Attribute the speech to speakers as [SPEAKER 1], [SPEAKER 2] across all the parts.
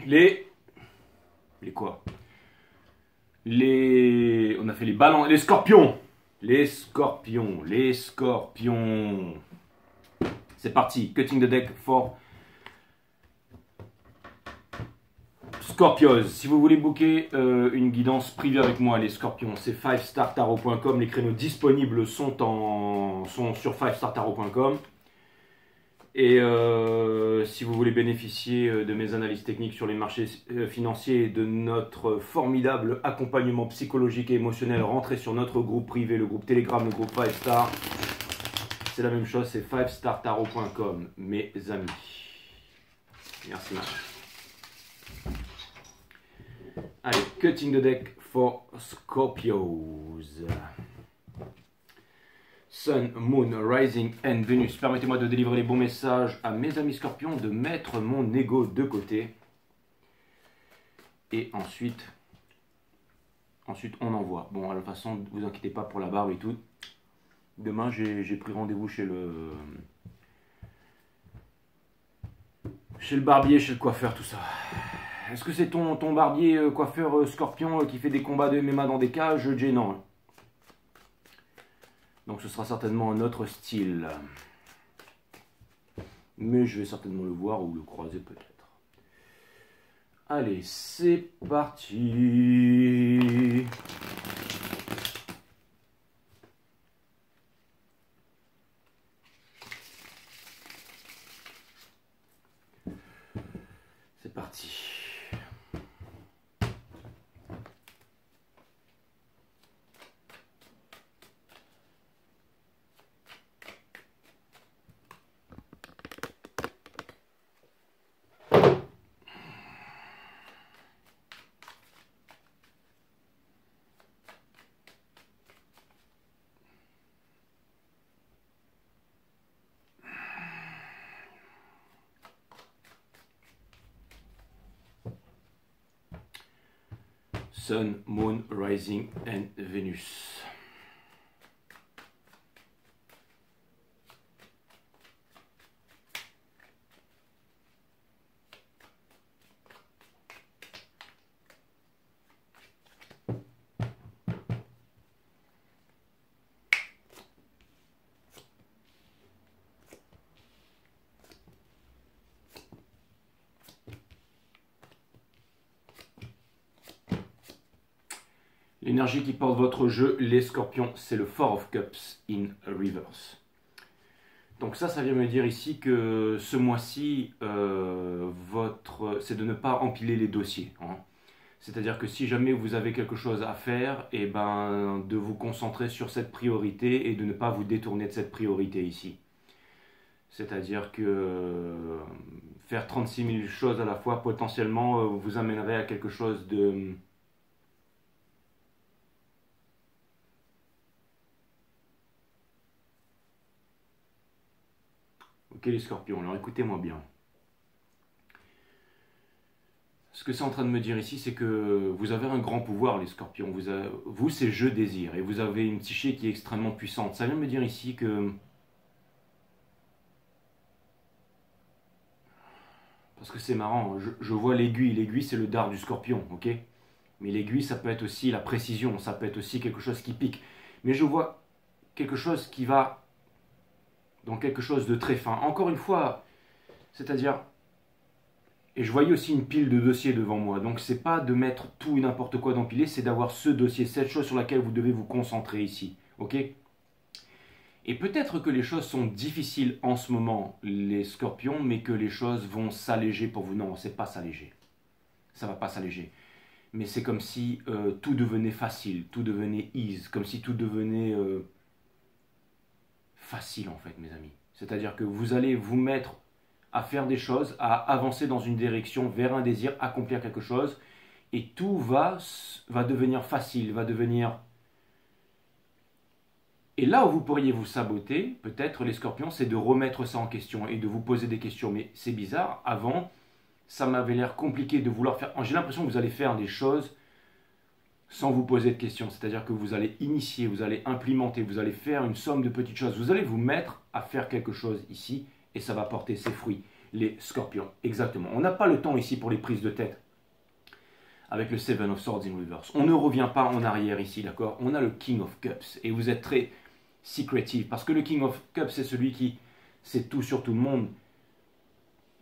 [SPEAKER 1] Les quoi? On a fait les balances, les scorpions. Les scorpions, les scorpions. C'est parti, cutting the deck for Scorpios. Si vous voulez booker une guidance privée avec moi, les scorpions, c'est 5startarot.com. Les créneaux disponibles sont sur 5startarot.com. Et si vous voulez bénéficier de mes analyses techniques sur les marchés financiers et de notre formidable accompagnement psychologique et émotionnel, rentrez sur notre groupe privé, le groupe Telegram, le groupe 5 Star. C'est la même chose, c'est 5startarot.com, mes amis. Merci, Marc. Allez, cutting the deck for Scorpios. Sun, Moon, Rising and Venus. Permettez-moi de délivrer les bons messages à mes amis scorpions, de mettre mon ego de côté. Et ensuite on envoie. Bon, de toute façon, ne vous inquiétez pas pour la barbe et tout. Demain, j'ai pris rendez-vous chez le barbier, chez le coiffeur, tout ça. Est-ce que c'est ton barbier coiffeur scorpion qui fait des combats de MMA dans des cages? Non. Donc ce sera certainement un autre style. Mais je vais certainement le voir ou le croiser peut-être. Allez, c'est parti. C'est parti. Sun, Moon, Rising and Venus. L'énergie qui porte votre jeu, les scorpions, c'est le Four of Cups in reverse. Donc ça vient me dire ici que ce mois-ci, c'est de ne pas empiler les dossiers. Hein. C'est-à-dire que si jamais vous avez quelque chose à faire, et ben, de vous concentrer sur cette priorité et de ne pas vous détourner de cette priorité ici. C'est-à-dire que faire 36 000 choses à la fois, potentiellement, vous amènerait à quelque chose de... Ok les scorpions, alors écoutez-moi bien. Ce que c'est en train de me dire ici, c'est que vous avez un grand pouvoir les scorpions. Vous c'est je désire et vous avez une psyché qui est extrêmement puissante. Ça vient me dire ici que... Parce que c'est marrant, je vois l'aiguille. L'aiguille c'est le dard du scorpion, ok? Mais l'aiguille ça peut être aussi la précision, ça peut être aussi quelque chose qui pique. Mais je vois quelque chose qui va... dans quelque chose de très fin. Encore une fois, c'est-à-dire, et je voyais aussi une pile de dossiers devant moi, donc c'est pas de mettre tout et n'importe quoi d'empiler, c'est d'avoir ce dossier, cette chose sur laquelle vous devez vous concentrer ici, ok? Et peut-être que les choses sont difficiles en ce moment, les scorpions, mais que les choses vont s'alléger pour vous. Non, c'est pas s'alléger. Ça va pas s'alléger. Mais c'est comme si tout devenait facile, tout devenait ease, comme si tout devenait... facile en fait mes amis. C'est-à-dire que vous allez vous mettre à faire des choses, à avancer dans une direction vers un désir, accomplir quelque chose et tout va devenir facile, va devenir... Et là où vous pourriez vous saboter, peut-être les scorpions, c'est de remettre ça en question et de vous poser des questions. Mais c'est bizarre, avant, ça m'avait l'air compliqué de vouloir faire... J'ai l'impression que vous allez faire des choses sans vous poser de questions. C'est-à-dire que vous allez initier, vous allez implémenter, vous allez faire une somme de petites choses. Vous allez vous mettre à faire quelque chose ici et ça va porter ses fruits. les scorpions. Exactement. On n'a pas le temps ici pour les prises de tête avec le Seven of Swords in Reverse. On ne revient pas en arrière ici, d'accord? On a le King of Cups et vous êtes très secretive parce que le King of Cups, c'est celui qui sait tout sur tout le monde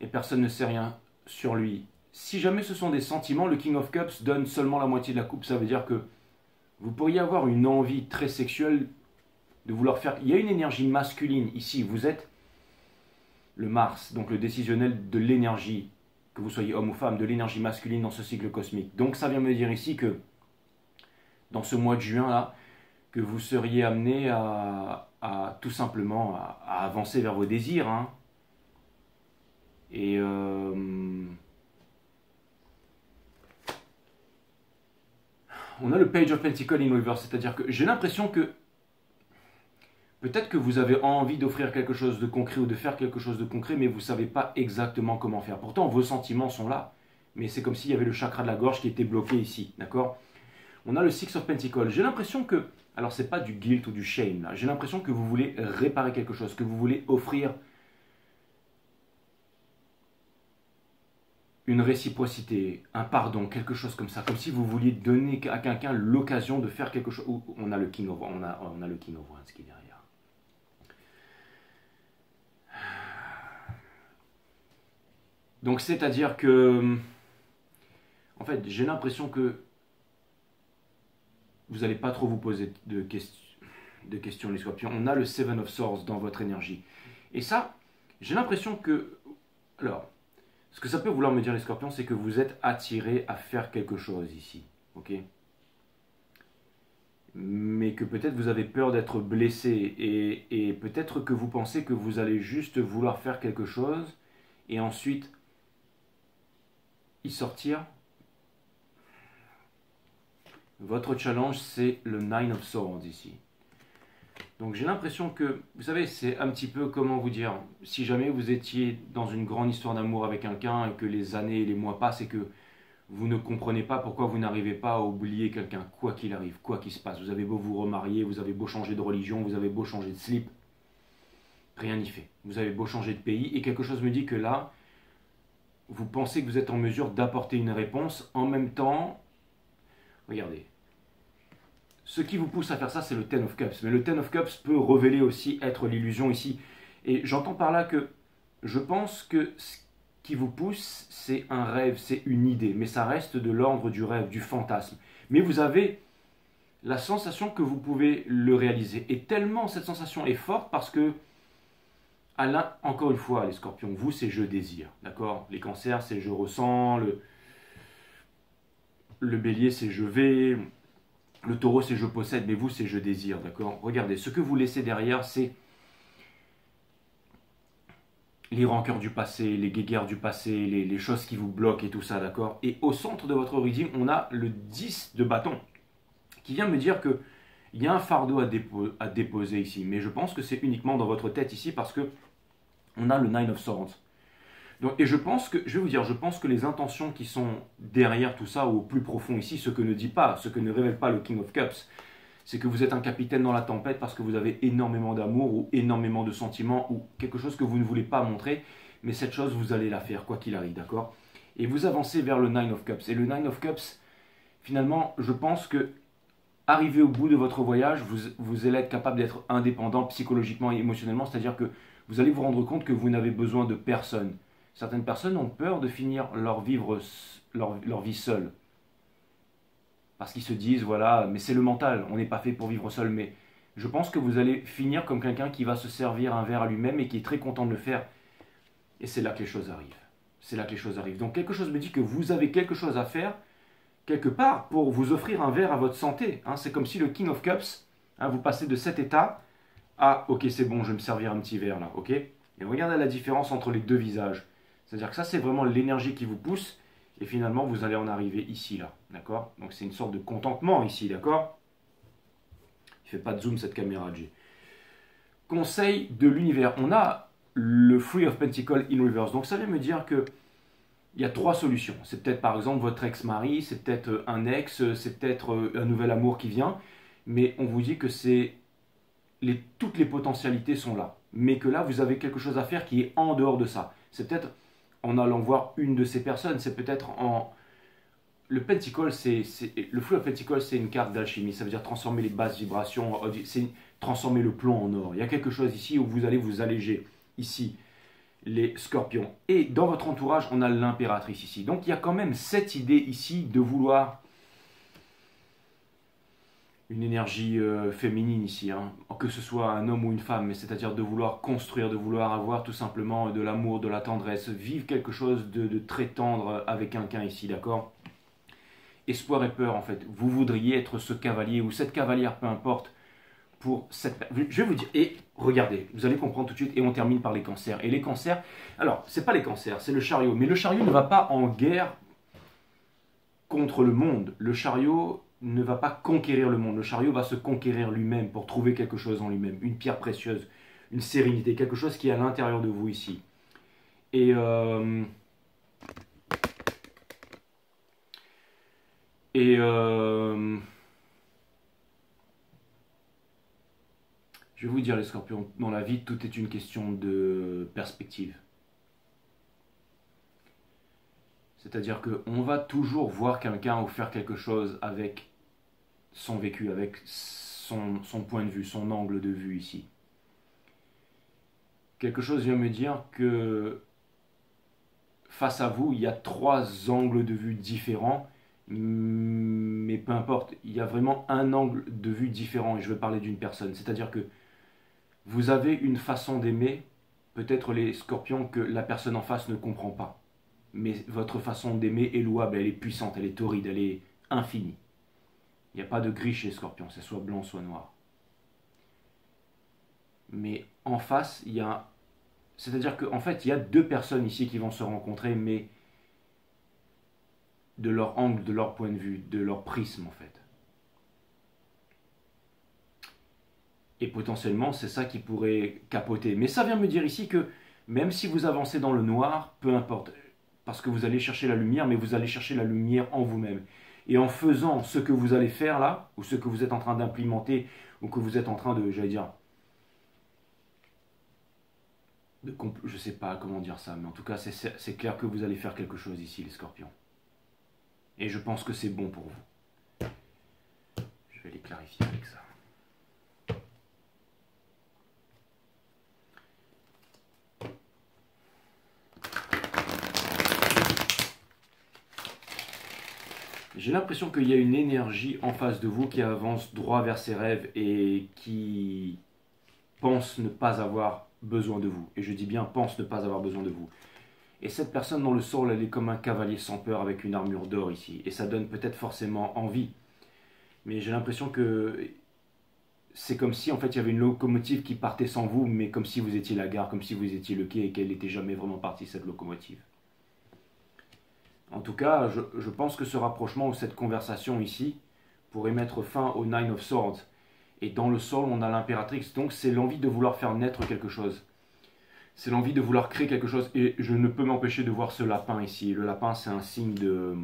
[SPEAKER 1] et personne ne sait rien sur lui. Si jamais ce sont des sentiments, le King of Cups donne seulement la moitié de la coupe. Ça veut dire que vous pourriez avoir une envie très sexuelle de vouloir faire... Il y a une énergie masculine ici. Vous êtes le Mars, donc le décisionnel de l'énergie, que vous soyez homme ou femme, de l'énergie masculine dans ce cycle cosmique. Donc ça vient me dire ici que dans ce mois de juin là, que vous seriez amené à tout simplement à avancer vers vos désirs. Hein. Et on a le Page of Pentacles in Reverse, c'est-à-dire que j'ai l'impression que peut-être que vous avez envie d'offrir quelque chose de concret ou de faire quelque chose de concret, mais vous ne savez pas exactement comment faire. Pourtant, vos sentiments sont là, mais c'est comme s'il y avait le chakra de la gorge qui était bloqué ici, d'accord? On a le Six of Pentacles. J'ai l'impression que, alors c'est pas du guilt ou du shame, là. J'ai l'impression que vous voulez réparer quelque chose, que vous voulez offrir une réciprocité, un pardon, quelque chose comme ça, comme si vous vouliez donner à quelqu'un l'occasion de faire quelque chose. On a le King of on a le King of Wands qui est derrière. Donc c'est-à-dire que, en fait, j'ai l'impression que vous n'allez pas trop vous poser de questions, les scorpions. On a le Seven of Swords dans votre énergie. Et ça, j'ai l'impression que, alors, ce que ça peut vouloir me dire les scorpions, c'est que vous êtes attirés à faire quelque chose ici, ok? Mais que peut-être vous avez peur d'être blessé et peut-être que vous pensez que vous allez juste vouloir faire quelque chose et ensuite y sortir. Votre challenge, c'est le Nine of Swords ici. Donc j'ai l'impression que, vous savez, c'est un petit peu, comment vous dire, si jamais vous étiez dans une grande histoire d'amour avec quelqu'un et que les années et les mois passent et que vous ne comprenez pas pourquoi vous n'arrivez pas à oublier quelqu'un, quoi qu'il arrive, quoi qu'il se passe. Vous avez beau vous remarier, vous avez beau changer de religion, vous avez beau changer de slip, rien n'y fait. Vous avez beau changer de pays et quelque chose me dit que là, vous pensez que vous êtes en mesure d'apporter une réponse. En même temps, regardez, ce qui vous pousse à faire ça, c'est le Ten of Cups. Mais le Ten of Cups peut révéler aussi être l'illusion ici. Et j'entends par là que je pense que ce qui vous pousse, c'est un rêve, c'est une idée. Mais ça reste de l'ordre du rêve, du fantasme. Mais vous avez la sensation que vous pouvez le réaliser. Et tellement cette sensation est forte parce que, encore une fois, les scorpions, vous, c'est je désire. D'accord? Les cancers, c'est je ressens. Le bélier, c'est je vais. Le taureau, c'est je possède, mais vous, c'est je désire, d'accord? Regardez, ce que vous laissez derrière, c'est les rancœurs du passé, les guéguerres du passé, les choses qui vous bloquent et tout ça, d'accord? Et au centre de votre reading, on a le 10 de bâton, qui vient me dire que il y a un fardeau à déposer ici, mais je pense que c'est uniquement dans votre tête ici, parce que on a le Nine of Swords. Donc, et je pense que, je vais vous dire, je pense que les intentions qui sont derrière tout ça, ou au plus profond ici, ce que ne dit pas, ce que ne révèle pas le King of Cups, c'est que vous êtes un capitaine dans la tempête parce que vous avez énormément d'amour ou énormément de sentiments ou quelque chose que vous ne voulez pas montrer, mais cette chose, vous allez la faire, quoi qu'il arrive, d'accord? Et vous avancez vers le Nine of Cups. Et le Nine of Cups, finalement, je pense que, arrivé au bout de votre voyage, vous allez être capable d'être indépendant psychologiquement et émotionnellement, c'est-à-dire que vous allez vous rendre compte que vous n'avez besoin de personne. Certaines personnes ont peur de finir leur vie seule. Parce qu'ils se disent, voilà, mais c'est le mental, on n'est pas fait pour vivre seul. Mais je pense que vous allez finir comme quelqu'un qui va se servir un verre à lui-même et qui est très content de le faire. Et c'est là que les choses arrivent. C'est là que les choses arrivent. Donc quelque chose me dit que vous avez quelque chose à faire, quelque part, pour vous offrir un verre à votre santé. Hein, c'est comme si le King of Cups, hein, vous passez de cet état à, ok, c'est bon, je vais me servir un petit verre là, ok? Et regardez la différence entre les deux visages. C'est-à-dire que ça, c'est vraiment l'énergie qui vous pousse. Et finalement, vous allez en arriver ici, là. D'accord? Donc, c'est une sorte de contentement ici, d'accord? Il ne fait pas de zoom, cette caméra, J. Conseil de l'univers. On a le Three of Pentacles in Reverse. Donc, ça vient me dire que il y a trois solutions. C'est peut-être, par exemple, votre ex-mari, c'est peut-être un ex, c'est peut-être un nouvel amour qui vient. Mais on vous dit que toutes les potentialités sont là. Mais que là, vous avez quelque chose à faire qui est en dehors de ça. C'est peut-être en allant voir une de ces personnes. C'est peut-être en... Le Pentacle, le Flux of Pentacle, c'est une carte d'alchimie. Ça veut dire transformer les basses vibrations, c'est transformer le plomb en or. Il y a quelque chose ici où vous allez vous alléger. Ici, les scorpions. Et dans votre entourage, on a l'impératrice ici. Donc il y a quand même cette idée ici de vouloir une énergie féminine ici, hein, que ce soit un homme ou une femme, mais c'est-à-dire de vouloir construire, de vouloir avoir tout simplement de l'amour, de la tendresse, vivre quelque chose de très tendre avec quelqu'un ici, d'accord? Espoir et peur, en fait. Vous voudriez être ce cavalier ou cette cavalière, peu importe, pour cette... Je vais vous dire, et regardez, vous allez comprendre tout de suite, et on termine par les cancers. Et les cancers, alors, c'est pas les cancers, c'est le chariot, mais le chariot ne va pas en guerre contre le monde. Le chariot ne va pas conquérir le monde. Le chariot va se conquérir lui-même pour trouver quelque chose en lui-même, une pierre précieuse, une sérénité, quelque chose qui est à l'intérieur de vous ici. Et je vais vous dire les scorpions, dans la vie, tout est une question de perspective. C'est-à-dire qu'on va toujours voir quelqu'un ou faire quelque chose avec son vécu, avec son point de vue, son angle de vue ici. Quelque chose vient me dire que face à vous, il y a 3 angles de vue différents, mais peu importe, il y a vraiment un angle de vue différent et je veux parler d'une personne. C'est-à-dire que vous avez une façon d'aimer, peut-être les scorpions, que la personne en face ne comprend pas. Mais votre façon d'aimer est louable, elle est puissante, elle est torride, elle est infinie. Il n'y a pas de gris chez les scorpions, c'est soit blanc, soit noir. Mais en face, il y a... C'est-à-dire qu'en fait, il y a 2 personnes ici qui vont se rencontrer, mais de leur angle, de leur point de vue, de leur prisme en fait. Et potentiellement, c'est ça qui pourrait capoter. Mais ça vient me dire ici que même si vous avancez dans le noir, peu importe, parce que vous allez chercher la lumière, mais vous allez chercher la lumière en vous-même. Et en faisant ce que vous allez faire là, ou ce que vous êtes en train d'implémenter, ou que vous êtes en train de, j'allais dire, je ne sais pas comment dire ça, mais en tout cas, c'est clair que vous allez faire quelque chose ici, les scorpions. Et je pense que c'est bon pour vous. Je vais les clarifier avec ça. J'ai l'impression qu'il y a une énergie en face de vous qui avance droit vers ses rêves et qui pense ne pas avoir besoin de vous. Et je dis bien pense ne pas avoir besoin de vous. Et cette personne dans le sol, elle est comme un cavalier sans peur avec une armure d'or ici. Et ça donne peut-être forcément envie. Mais j'ai l'impression que c'est comme si en fait il y avait une locomotive qui partait sans vous, mais comme si vous étiez la gare, comme si vous étiez le quai et qu'elle n'était jamais vraiment partie cette locomotive. En tout cas, je pense que ce rapprochement ou cette conversation ici pourrait mettre fin au Nine of Swords. Et dans le sol, on a l'impératrice. Donc c'est l'envie de vouloir faire naître quelque chose. C'est l'envie de vouloir créer quelque chose. Et je ne peux m'empêcher de voir ce lapin ici. Le lapin, c'est un signe de...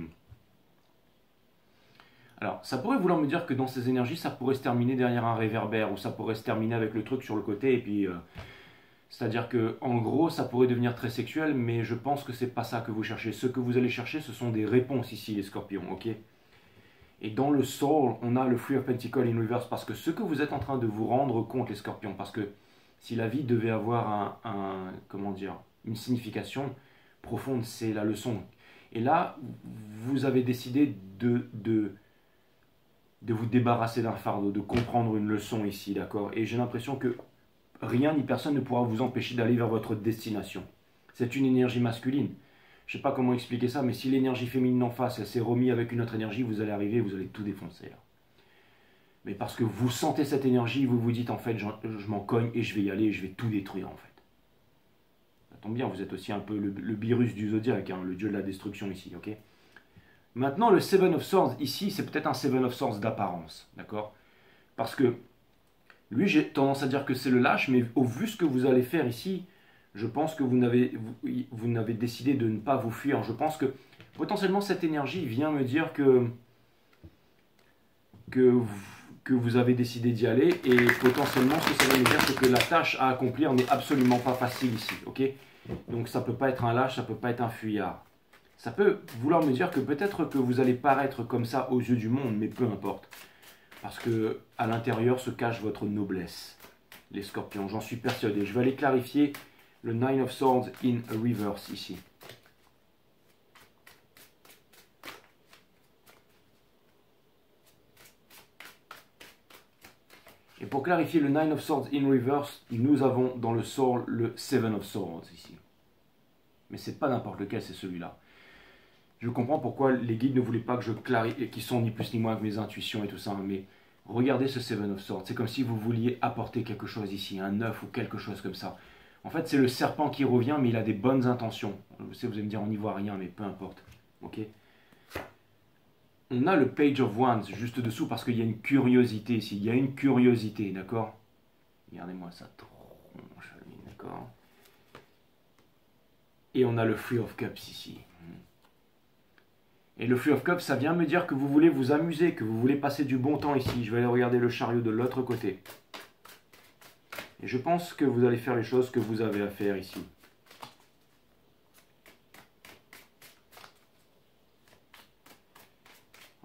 [SPEAKER 1] Alors, ça pourrait vouloir me dire que dans ces énergies, ça pourrait se terminer derrière un réverbère. Ou ça pourrait se terminer avec le truc sur le côté. Et puis... c'est-à-dire que, en gros, ça pourrait devenir très sexuel, mais je pense que c'est pas ça que vous cherchez. Ce que vous allez chercher, ce sont des réponses ici, les scorpions, ok? Et dans le soul, on a le Three of Pentacles in reverse, parce que ce que vous êtes en train de vous rendre compte, les scorpions, parce que si la vie devait avoir comment dire, une signification profonde, c'est la leçon. Et là, vous avez décidé de vous débarrasser d'un fardeau, de comprendre une leçon ici, d'accord? Et j'ai l'impression que rien ni personne ne pourra vous empêcher d'aller vers votre destination. C'est une énergie masculine. Je ne sais pas comment expliquer ça, mais si l'énergie féminine en face, elle s'est remise avec une autre énergie, vous allez arriver, vous allez tout défoncer. Là. Mais parce que vous sentez cette énergie, vous vous dites en fait, je m'en cogne et je vais y aller et je vais tout détruire en fait. Ça tombe bien, vous êtes aussi un peu le virus du zodiaque, hein, le dieu de la destruction ici, ok? Maintenant, le Seven of Swords, ici, c'est peut-être un Seven of Swords d'apparence, d'accord? Parce que lui, j'ai tendance à dire que c'est le lâche, mais au vu ce que vous allez faire ici, je pense que vous n'avez décidé de ne pas vous fuir. Je pense que potentiellement cette énergie vient me dire que vous avez décidé d'y aller. Et potentiellement, ce que ça veut me dire, c'est que la tâche à accomplir n'est absolument pas facile ici. Okay, Donc ça peut pas être un lâche, ça peut pas être un fuyard. Ça peut vouloir me dire que peut-être que vous allez paraître comme ça aux yeux du monde, mais peu importe. Parce que à l'intérieur se cache votre noblesse, les scorpions, j'en suis persuadé. Je vais aller clarifier le Nine of Swords in reverse ici. Et pour clarifier le Nine of Swords in reverse, nous avons dans le sword le Seven of Swords ici. Mais c'est pas n'importe lequel, c'est celui-là. Je comprends pourquoi les guides ne voulaient pas que je clarifie, qui sont ni plus ni moins que mes intuitions et tout ça, mais regardez ce Seven of Swords, c'est comme si vous vouliez apporter quelque chose ici, un œuf ou quelque chose comme ça. En fait, c'est le serpent qui revient, mais il a des bonnes intentions. Je sais, vous allez me dire, on n'y voit rien, mais peu importe. Ok. On a le Page of Wands juste dessous parce qu'il y a une curiosité ici. Il y a une curiosité, d'accord? Regardez-moi ça tronche, d'accord? Et on a le Three of Cups ici. Et le Three of Cups, ça vient me dire que vous voulez vous amuser, que vous voulez passer du bon temps ici. Je vais aller regarder le chariot de l'autre côté. Et je pense que vous allez faire les choses que vous avez à faire ici.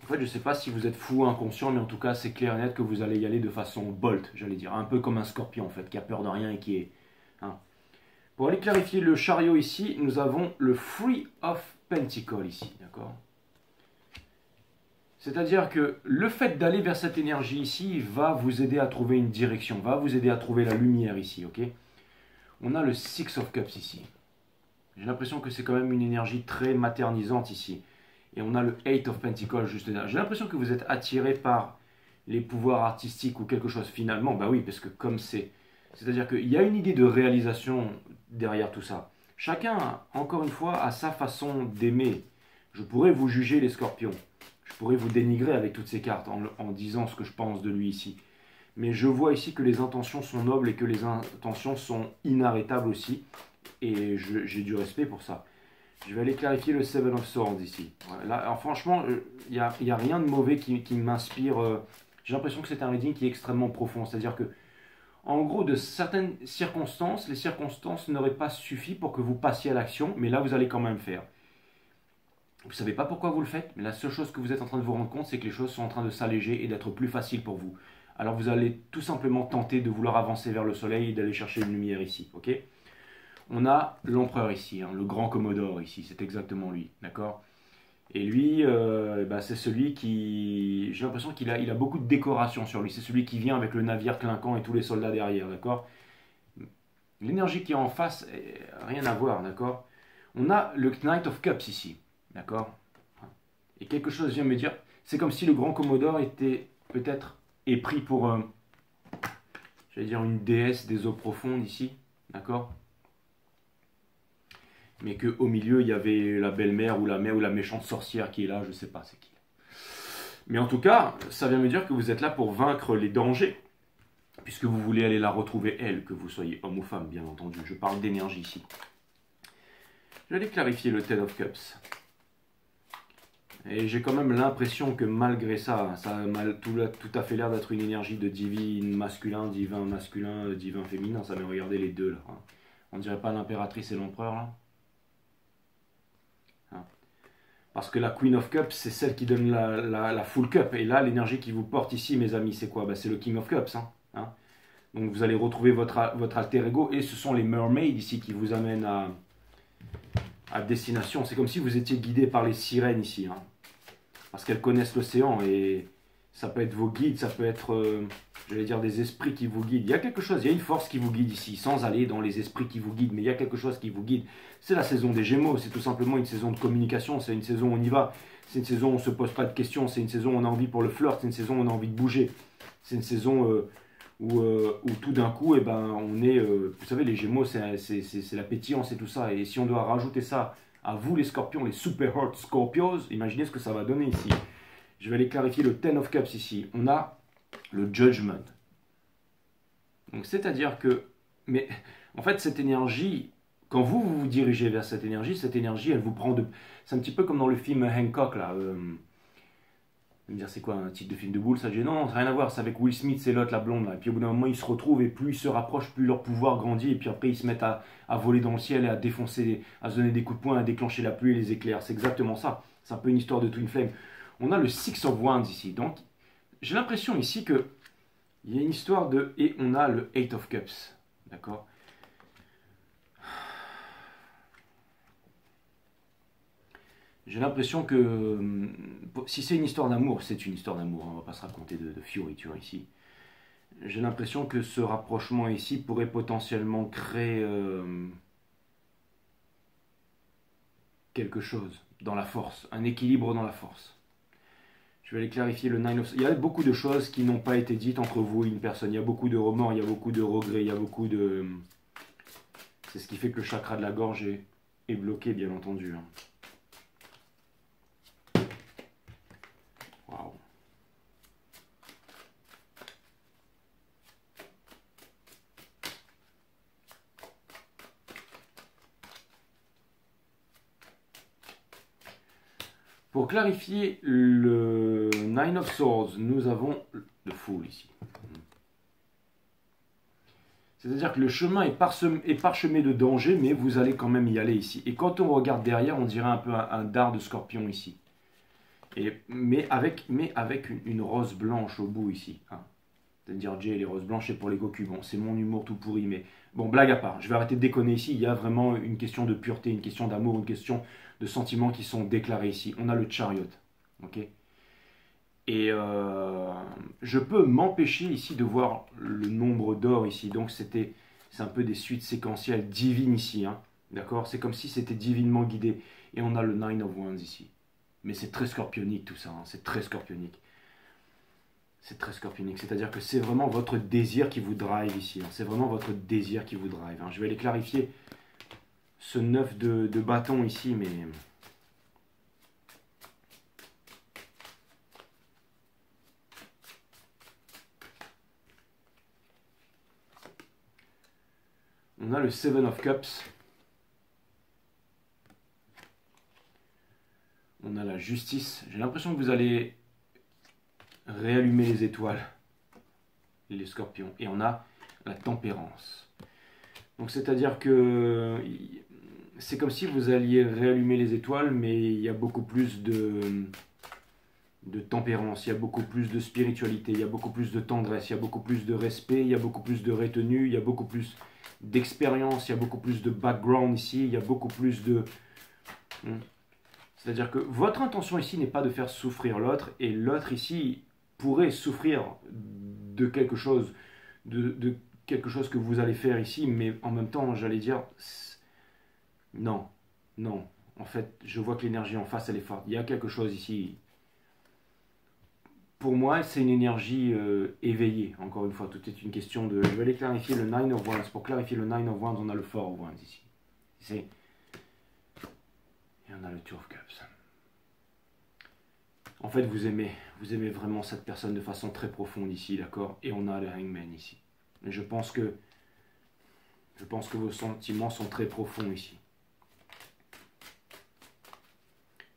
[SPEAKER 1] En fait, je ne sais pas si vous êtes fou ou inconscient, mais en tout cas, c'est clair et net que vous allez y aller de façon bolt, j'allais dire. Un peu comme un scorpion, en fait, qui a peur de rien et qui est... Hein. Pour aller clarifier le chariot ici, nous avons le Three of Pentacles ici, d'accord? C'est-à-dire que le fait d'aller vers cette énergie ici va vous aider à trouver une direction, va vous aider à trouver la lumière ici, ok? On a le Six of Cups ici. J'ai l'impression que c'est quand même une énergie très maternisante ici. Et on a le Eight of Pentacles juste derrière. J'ai l'impression que vous êtes attiré par les pouvoirs artistiques ou quelque chose finalement. Bah oui, parce que comme c'est... C'est-à-dire qu'il y a une idée de réalisation derrière tout ça. Chacun, encore une fois, a sa façon d'aimer. Je pourrais vous juger les scorpions. Je pourrais vous dénigrer avec toutes ces cartes en disant ce que je pense de lui ici. Mais je vois ici que les intentions sont nobles et que les intentions sont inarrêtables aussi. Et j'ai du respect pour ça. Je vais aller clarifier le Seven of Swords ici. Là, alors franchement, il n'y a rien de mauvais qui m'inspire. J'ai l'impression que c'est un reading qui est extrêmement profond. C'est-à-dire que, en gros, de certaines circonstances, les circonstances n'auraient pas suffi pour que vous passiez à l'action, mais là, vous allez quand même faire. Vous ne savez pas pourquoi vous le faites, mais la seule chose que vous êtes en train de vous rendre compte, c'est que les choses sont en train de s'alléger et d'être plus faciles pour vous. Alors vous allez tout simplement tenter de vouloir avancer vers le soleil et d'aller chercher une lumière ici, ok? On a l'empereur ici, hein, le grand Commodore ici, c'est exactement lui, d'accord? Et lui, c'est celui qui... J'ai l'impression qu'il a beaucoup de décoration sur lui, c'est celui qui vient avec le navire clinquant et tous les soldats derrière, d'accord? L'énergie qui est en face, rien à voir, d'accord? On a le Knight of Cups ici, d'accord? Et quelque chose vient me dire, c'est comme si le grand Commodore était peut-être pris pour, j'allais dire, une déesse des eaux profondes ici, d'accord? Mais qu'au milieu, il y avait la belle-mère ou la mère ou la méchante sorcière qui est là, je ne sais pas c'est qui. Mais en tout cas, ça vient me dire que vous êtes là pour vaincre les dangers, puisque vous voulez aller la retrouver, elle, que vous soyez homme ou femme, bien entendu. Je parle d'énergie ici. Je vais aller clarifier le Ten of Cups. Et j'ai quand même l'impression que malgré ça, ça a tout à fait l'air d'être une énergie de divin masculin, divin féminin. Ça m'a regardé les deux là. Hein. On dirait pas l'impératrice et l'empereur là. Hein. Parce que la Queen of Cups, c'est celle qui donne la full cup. Et là, l'énergie qui vous porte ici, mes amis, c'est quoi? C'est le King of Cups. Hein. Donc vous allez retrouver votre alter ego. Et ce sont les mermaids ici qui vous amènent à destination. C'est comme si vous étiez guidé par les sirènes ici. Hein. Parce qu'elles connaissent l'océan et ça peut être vos guides, ça peut être, j'allais dire, des esprits qui vous guident. Il y a quelque chose, il y a une force qui vous guide ici, sans aller dans les esprits qui vous guident, mais il y a quelque chose qui vous guide. C'est la saison des Gémeaux, c'est tout simplement une saison de communication, c'est une saison où on y va, c'est une saison où on ne se pose pas de questions, c'est une saison où on a envie pour le flirt, c'est une saison où on a envie de bouger, c'est une saison où tout d'un coup, on est, vous savez, les Gémeaux, c'est la pétillance et tout ça, et si on doit rajouter ça à vous les scorpions, les super hot Scorpios, imaginez ce que ça va donner ici. Je vais aller clarifier le Ten of Cups ici. On a le Judgment. Donc c'est-à-dire que, mais en fait cette énergie, quand vous vous dirigez vers cette énergie, elle vous prend de... C'est un petit peu comme dans le film Hancock là. Vous me dire, c'est quoi un titre de film de boule? Ça, j'ai non, ça n'a rien à voir. C'est avec Will Smith, c'est l'autre, la blonde. Là. Et puis au bout d'un moment, ils se retrouvent et plus ils se rapprochent, plus leur pouvoir grandit. Et puis après, ils se mettent à voler dans le ciel et à défoncer, à se donner des coups de poing, à déclencher la pluie et les éclairs. C'est exactement ça. C'est un peu une histoire de Twin Flame. On a le Six of Wands ici. Donc, j'ai l'impression ici que il y a une histoire de... Et on a le Eight of Cups. D'accord? J'ai l'impression que si c'est une histoire d'amour, c'est une histoire d'amour. On ne va pas se raconter de fioriture ici. J'ai l'impression que ce rapprochement ici pourrait potentiellement créer quelque chose dans la force, un équilibre dans la force. Je vais aller clarifier le Nine of... Il y a beaucoup de choses qui n'ont pas été dites entre vous et une personne. Il y a beaucoup de remords, il y a beaucoup de regrets, il y a beaucoup de... C'est ce qui fait que le chakra de la gorge est bloqué, bien entendu. Waouh. Pour clarifier le Nine of Swords, nous avons le Fool ici. C'est-à-dire que le chemin est parsemé de dangers, mais vous allez quand même y aller ici. Et quand on regarde derrière, on dirait un peu un dard de scorpion ici. Mais avec une rose blanche au bout ici. Hein. C'est-à-dire, Jay, les roses blanches, c'est pour les cocus. Bon, c'est mon humour tout pourri, mais bon, blague à part. Je vais arrêter de déconner ici. Il y a vraiment une question de pureté, une question d'amour, une question de sentiments qui sont déclarés ici. On a le chariot. Ok. Et je peux m'empêcher ici de voir le nombre d'or ici. Donc c'est un peu des suites séquentielles divines ici. Hein. D'accord? C'est comme si c'était divinement guidé. Et on a le Nine of Wands ici. Mais c'est très scorpionique tout ça. Hein. C'est très scorpionique. C'est très scorpionique. C'est-à-dire que c'est vraiment votre désir qui vous drive ici. Hein. C'est vraiment votre désir qui vous drive. Hein. Je vais aller clarifier ce 9 de bâton ici. Mais... on a le Seven of Cups. On a la justice. J'ai l'impression que vous allez réallumer les étoiles, les scorpions. Et on a la tempérance. Donc c'est-à-dire que c'est comme si vous alliez réallumer les étoiles, mais il y a beaucoup plus de tempérance, il y a beaucoup plus de spiritualité, il y a beaucoup plus de tendresse, il y a beaucoup plus de respect, il y a beaucoup plus de retenue, il y a beaucoup plus d'expérience, il y a beaucoup plus de background ici, il y a beaucoup plus de... C'est-à-dire que votre intention ici n'est pas de faire souffrir l'autre, et l'autre ici pourrait souffrir de quelque chose, de quelque chose que vous allez faire ici, mais en même temps, j'allais dire, non, non. En fait, je vois que l'énergie en face, elle est forte. Il y a quelque chose ici. Pour moi, c'est une énergie éveillée. Encore une fois, tout est une question de... Je vais aller clarifier le Nine of Wands. Pour clarifier le Nine of Wands, on a le Four of Wands ici. Et on a le Two of Cups. En fait, vous aimez vraiment cette personne de façon très profonde ici, d'accord? Et on a le Hangman ici. Mais je pense que vos sentiments sont très profonds ici.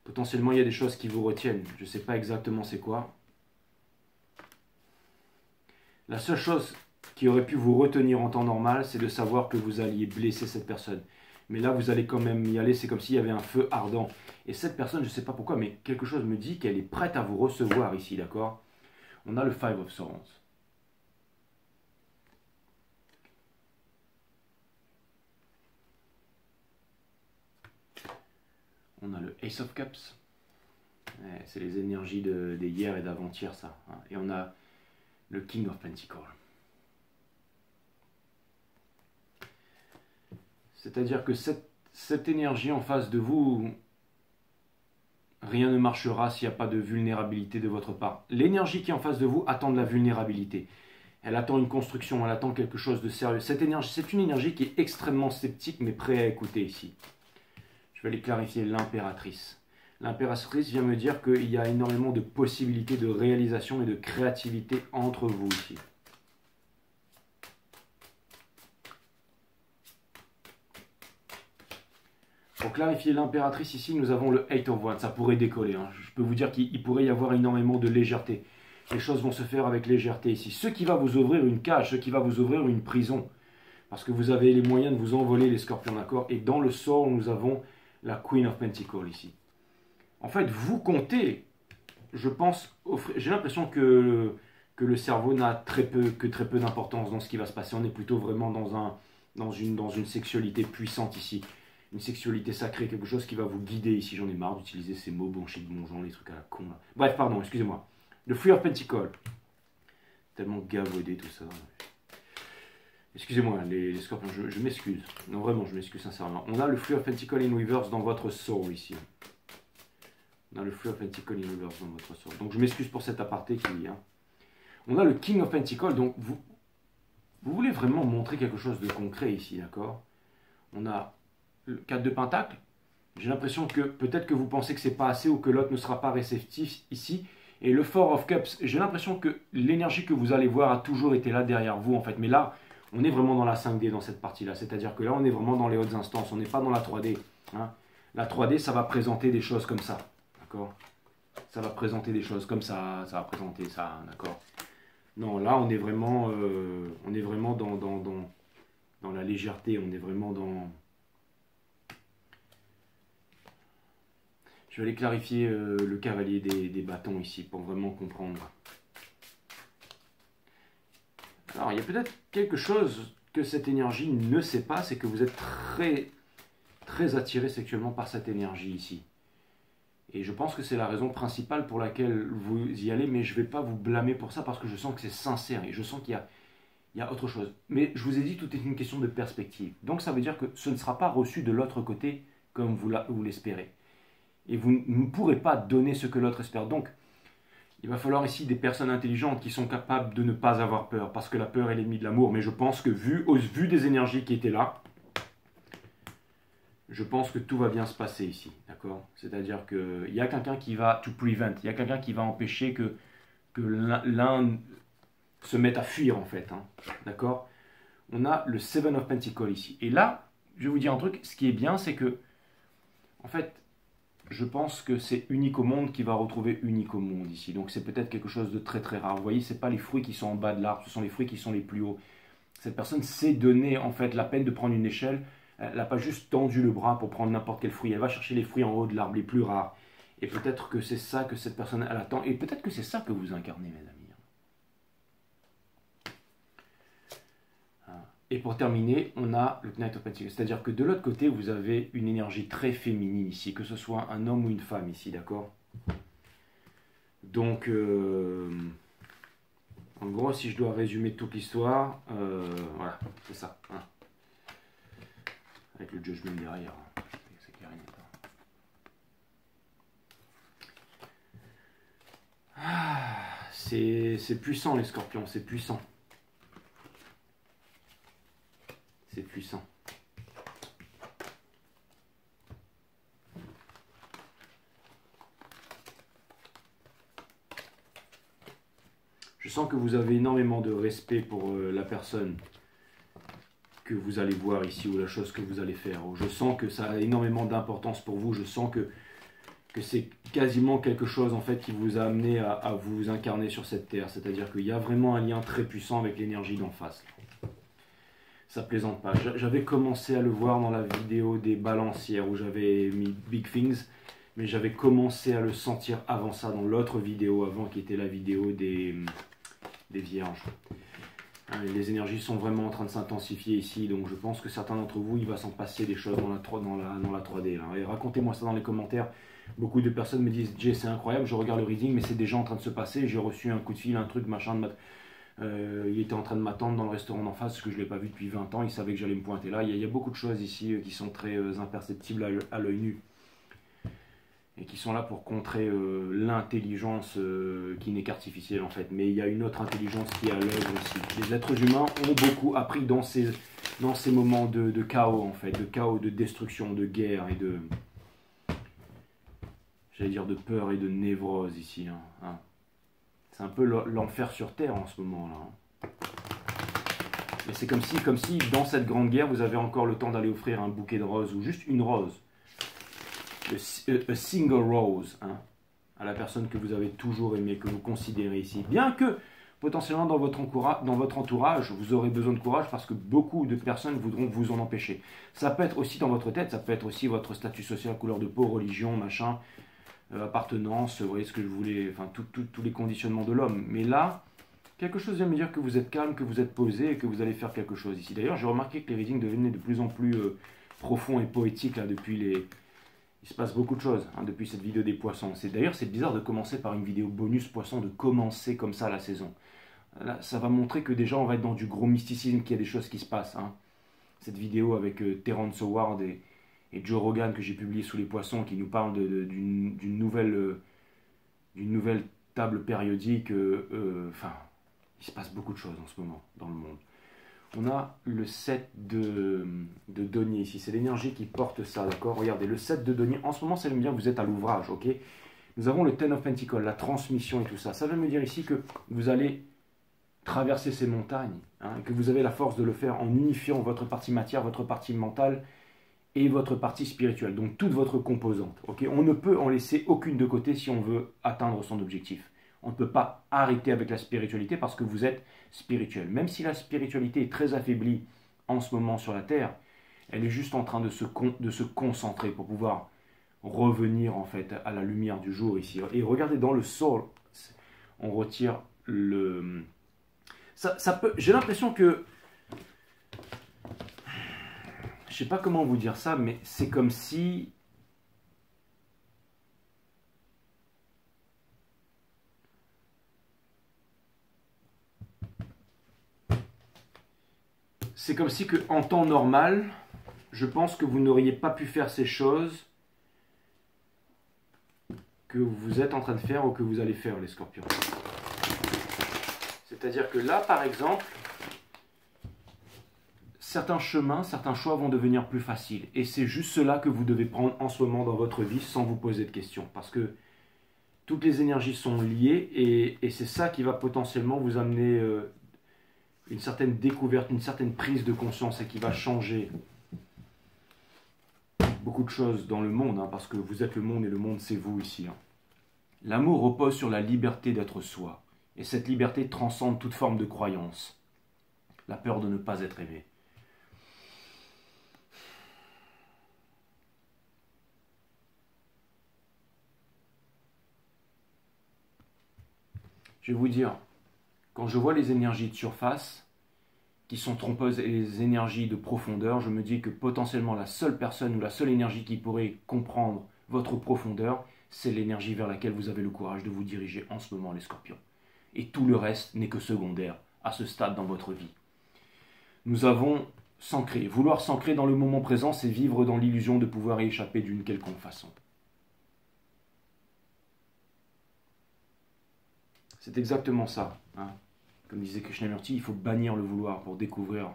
[SPEAKER 1] Potentiellement, il y a des choses qui vous retiennent. Je ne sais pas exactement c'est quoi. La seule chose qui aurait pu vous retenir en temps normal, c'est de savoir que vous alliez blesser cette personne. Mais là, vous allez quand même y aller. C'est comme s'il y avait un feu ardent. Et cette personne, je ne sais pas pourquoi, mais quelque chose me dit qu'elle est prête à vous recevoir ici, d'accord? On a le Five of Swords. On a le Ace of Cups. C'est les énergies des hier et d'avant-hier, ça. Et on a le King of Pentacles. C'est-à-dire que cette énergie en face de vous, rien ne marchera s'il n'y a pas de vulnérabilité de votre part. L'énergie qui est en face de vous attend de la vulnérabilité. Elle attend une construction, elle attend quelque chose de sérieux. Cette énergie, c'est une énergie qui est extrêmement sceptique, mais prête à écouter ici. Je vais aller clarifier l'impératrice. L'impératrice vient me dire qu'il y a énormément de possibilités de réalisation et de créativité entre vous ici. Pour clarifier l'impératrice ici, nous avons le 8 of Wands. Ça pourrait décoller. Hein. Je peux vous dire qu'il pourrait y avoir énormément de légèreté. Les choses vont se faire avec légèreté ici. Ce qui va vous ouvrir une cage, ce qui va vous ouvrir une prison. Parce que vous avez les moyens de vous envoler les scorpions, d'accord? Et dans le sort, nous avons la Queen of Pentacles ici. En fait, vous comptez, je pense, j'ai l'impression que le cerveau n'a très peu d'importance dans ce qui va se passer. On est plutôt vraiment dans une sexualité puissante ici. Une sexualité sacrée, quelque chose qui va vous guider ici. J'en ai marre d'utiliser ces mots bon shit, bon genre, les trucs à la con là. Bref, pardon, excusez-moi. Le Three of Pentacles. Tellement gavaudé tout ça. Excusez-moi, les scorpions, je m'excuse. Non, vraiment, je m'excuse sincèrement. On a le Three of Pentacles in Reverse dans votre soul ici. On a le Three of Pentacles in Reverse dans votre soul. Donc je m'excuse pour cet aparté qui... Hein. On a le King of Pentacles, donc vous voulez vraiment montrer quelque chose de concret ici, d'accord? On a le 4 de Pentacle. J'ai l'impression que peut-être que vous pensez que c'est pas assez ou que l'autre ne sera pas réceptif ici. Et le Four of Cups, j'ai l'impression que l'énergie que vous allez voir a toujours été là derrière vous en fait. Mais là, on est vraiment dans la 5D dans cette partie-là. C'est-à-dire que là, on est vraiment dans les hautes instances. On n'est pas dans la 3D. Hein. La 3D, ça va présenter des choses comme ça. D'accord? Ça va présenter des choses comme ça. Ça va présenter ça. D'accord? Non, là, on est vraiment dans la légèreté. On est vraiment dans... Je vais aller clarifier le cavalier des bâtons ici pour vraiment comprendre. Alors, il y a peut-être quelque chose que cette énergie ne sait pas, c'est que vous êtes très attiré sexuellement par cette énergie ici. Et je pense que c'est la raison principale pour laquelle vous y allez, mais je ne vais pas vous blâmer pour ça parce que je sens que c'est sincère et je sens qu'il y a autre chose. Mais je vous ai dit, tout est une question de perspective. Donc ça veut dire que ce ne sera pas reçu de l'autre côté comme vous l'espérez. Et vous ne pourrez pas donner ce que l'autre espère. Donc, il va falloir ici des personnes intelligentes qui sont capables de ne pas avoir peur, parce que la peur est l'ennemi de l'amour. Mais je pense que vu des énergies qui étaient là, je pense que tout va bien se passer ici, d'accord? C'est-à-dire qu'il y a quelqu'un qui va to prevent, il y a quelqu'un qui va empêcher que l'un se mette à fuir en fait, hein, d'accord? On a le Seven of Pentacles ici. Et là, je vais vous dire un truc, ce qui est bien, c'est que, en fait, je pense que c'est unique au monde qui va retrouver unique au monde ici. Donc c'est peut-être quelque chose de très rare. Vous voyez, ce n'est pas les fruits qui sont en bas de l'arbre, ce sont les fruits qui sont les plus hauts. Cette personne s'est donné en fait la peine de prendre une échelle. Elle n'a pas juste tendu le bras pour prendre n'importe quel fruit. Elle va chercher les fruits en haut de l'arbre, les plus rares. Et peut-être que c'est ça que cette personne elle attend. Et peut-être que c'est ça que vous incarnez, mes amis. Et pour terminer, on a le Knight of Pentacles. C'est-à-dire que de l'autre côté, vous avez une énergie très féminine ici, que ce soit un homme ou une femme ici, d'accord? Donc, en gros, si je dois résumer toute l'histoire, voilà, c'est ça. Hein. Avec le Judgment derrière. Hein. C'est clair et net. Ah, c'est puissant les scorpions, c'est puissant. C'est puissant. Je sens que vous avez énormément de respect pour la personne que vous allez voir ici ou la chose que vous allez faire. Je sens que ça a énormément d'importance pour vous. Je sens que c'est quasiment quelque chose en fait qui vous a amené à vous incarner sur cette terre. C'est-à-dire qu'il y a vraiment un lien très puissant avec l'énergie d'en face. Ça plaisante pas. J'avais commencé à le voir dans la vidéo des balancières où j'avais mis Big Things, mais j'avais commencé à le sentir avant ça dans l'autre vidéo avant qui était la vidéo des vierges. Les énergies sont vraiment en train de s'intensifier ici, donc je pense que certains d'entre vous, il va s'en passer des choses dans la 3D. Là. Et racontez-moi ça dans les commentaires. Beaucoup de personnes me disent « Jay, c'est incroyable, je regarde le reading, mais c'est déjà en train de se passer. J'ai reçu un coup de fil, un truc, machin, il était en train de m'attendre dans le restaurant d'en face, parce que je ne l'ai pas vu depuis 20 ans, il savait que j'allais me pointer là. Il y a beaucoup de choses ici qui sont très imperceptibles à l'œil nu. Et qui sont là pour contrer l'intelligence qui n'est qu'artificielle en fait. Mais il y a une autre intelligence qui est à l'œuvre aussi. Les êtres humains ont beaucoup appris dans ces moments de chaos en fait, de chaos, de destruction, de guerre et de... J'allais dire de peur et de névrose ici. Hein. C'est un peu l'enfer sur Terre en ce moment-là. Hein. Mais c'est comme si dans cette grande guerre, vous avez encore le temps d'aller offrir un bouquet de roses ou juste une rose a single rose, hein, à la personne que vous avez toujours aimée, que vous considérez ici. Bien que potentiellement dans votre entourage, vous aurez besoin de courage parce que beaucoup de personnes voudront vous en empêcher. Ça peut être aussi dans votre tête, ça peut être aussi votre statut social, couleur de peau, religion, machin, appartenance, vous voyez ce que je voulais, enfin tous les conditionnements de l'homme. Mais là, quelque chose vient me dire que vous êtes calme, que vous êtes posé et que vous allez faire quelque chose ici. D'ailleurs, j'ai remarqué que les readings devenaient de plus en plus profonds et poétiques là, depuis les... Il se passe beaucoup de choses hein, depuis cette vidéo des poissons. D'ailleurs, c'est bizarre de commencer par une vidéo bonus poisson, de commencer comme ça la saison. Là, ça va montrer que déjà on va être dans du gros mysticisme, qu'il y a des choses qui se passent. Hein. Cette vidéo avec Terrence Howard et Joe Rogan que j'ai publié sous les poissons, qui nous parle d'une nouvelle table périodique. Enfin, il se passe beaucoup de choses en ce moment dans le monde. On a le 7 de denier ici. C'est l'énergie qui porte ça, d'accord? Regardez, le 7 de denier. En ce moment, ça veut me dire que vous êtes à l'ouvrage, ok? Nous avons le Ten of Pentacles, la transmission et tout ça. Ça veut me dire ici que vous allez traverser ces montagnes, hein, que vous avez la force de le faire en unifiant votre partie matière, votre partie mentale et votre partie spirituelle. Donc, toute votre composante, ok? On ne peut en laisser aucune de côté si on veut atteindre son objectif. On ne peut pas arrêter avec la spiritualité parce que vous êtes spirituel. Même si la spiritualité est très affaiblie en ce moment sur la Terre, elle est juste en train de se concentrer pour pouvoir revenir en fait à la lumière du jour ici. Et regardez dans le sol, on retire le... J'ai l'impression que... Je sais pas comment vous dire ça, mais c'est comme si... C'est comme si que, en temps normal, je pense que vous n'auriez pas pu faire ces choses que vous êtes en train de faire ou que vous allez faire, les scorpions. C'est-à-dire que là, par exemple, certains chemins, certains choix vont devenir plus faciles. Et c'est juste cela que vous devez prendre en ce moment dans votre vie sans vous poser de questions. Parce que toutes les énergies sont liées et c'est ça qui va potentiellement vous amener... une certaine découverte, une certaine prise de conscience et qui va changer beaucoup de choses dans le monde, hein, parce que vous êtes le monde et le monde c'est vous ici. Hein. L'amour repose sur la liberté d'être soi, et cette liberté transcende toute forme de croyance. La peur de ne pas être aimé. Je vais vous dire, quand je vois les énergies de surface, qui sont trompeuses, et les énergies de profondeur, je me dis que potentiellement la seule personne ou la seule énergie qui pourrait comprendre votre profondeur, c'est l'énergie vers laquelle vous avez le courage de vous diriger en ce moment, les scorpions. Et tout le reste n'est que secondaire à ce stade dans votre vie. Nous avons s'ancrer. Vouloir s'ancrer dans le moment présent, c'est vivre dans l'illusion de pouvoir y échapper d'une quelconque façon. C'est exactement ça. Hein. Comme disait Krishnamurti, il faut bannir le vouloir pour découvrir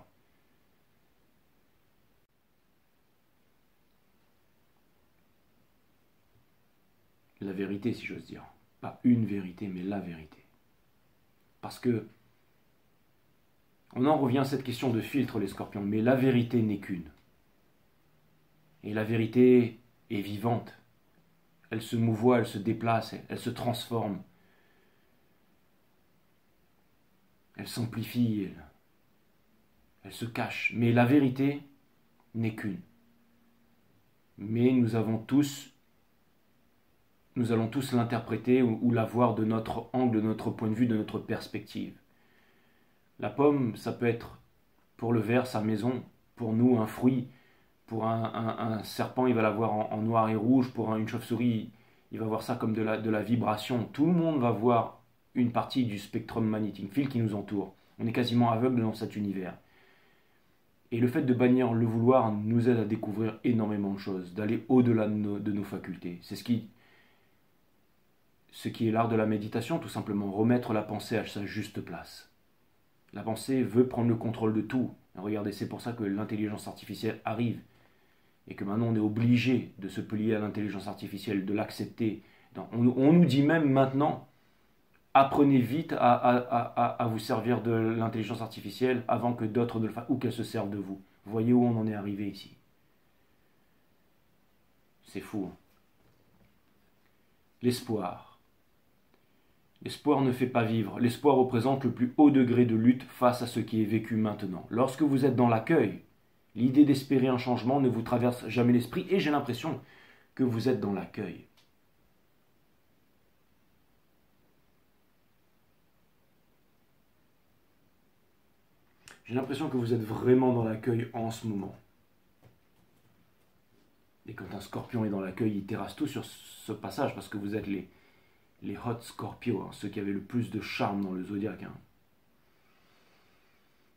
[SPEAKER 1] la vérité, si j'ose dire. Pas une vérité, mais la vérité. Parce que on en revient à cette question de filtre, les scorpions, mais la vérité n'est qu'une. Et la vérité est vivante. Elle se mouvoie, elle se déplace, elle se transforme. Elle s'amplifie, elle se cache. Mais la vérité n'est qu'une. Mais nous allons tous l'interpréter ou la voir de notre angle, de notre point de vue, de notre perspective. La pomme, ça peut être pour le ver, sa maison, pour nous un fruit, pour un serpent, il va l'avoir en noir et rouge, pour une chauve-souris, il va voir ça comme de la vibration. Tout le monde va voir une partie du spectrum magnétique, fil qui nous entoure. On est quasiment aveugle dans cet univers. Et le fait de bannir le vouloir nous aide à découvrir énormément de choses, d'aller au-delà de nos facultés. C'est ce qui est l'art de la méditation, tout simplement, remettre la pensée à sa juste place. La pensée veut prendre le contrôle de tout. Regardez, c'est pour ça que l'intelligence artificielle arrive. Et que maintenant on est obligé de se plier à l'intelligence artificielle, de l'accepter. On nous dit même maintenant, apprenez vite à vous servir de l'intelligence artificielle avant que d'autres ne le fassent ou qu'elle se serve de vous. Vous voyez où on en est arrivé ici. C'est fou. L'espoir. L'espoir ne fait pas vivre. L'espoir représente le plus haut degré de lutte face à ce qui est vécu maintenant. Lorsque vous êtes dans l'accueil, l'idée d'espérer un changement ne vous traverse jamais l'esprit et j'ai l'impression que vous êtes dans l'accueil. J'ai l'impression que vous êtes vraiment dans l'accueil en ce moment. Et quand un scorpion est dans l'accueil, il terrasse tout sur ce passage parce que vous êtes les hot Scorpios, hein, ceux qui avaient le plus de charme dans le zodiaque. Hein.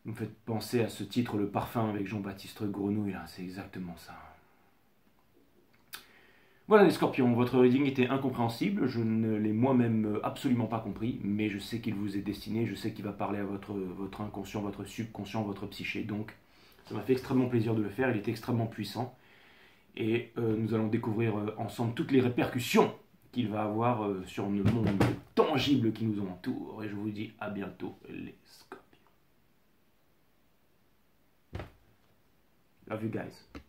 [SPEAKER 1] Vous me faites penser à ce titre, Le Parfum, avec Jean-Baptiste Grenouille, là, c'est exactement ça. Voilà les scorpions, votre reading était incompréhensible, je ne l'ai moi-même absolument pas compris, mais je sais qu'il vous est destiné, je sais qu'il va parler à votre inconscient, votre subconscient, votre psyché, donc ça m'a fait extrêmement plaisir de le faire, il est extrêmement puissant, et nous allons découvrir ensemble toutes les répercussions qu'il va avoir sur le monde tangible qui nous entoure, et je vous dis à bientôt les scorpions. Love you guys.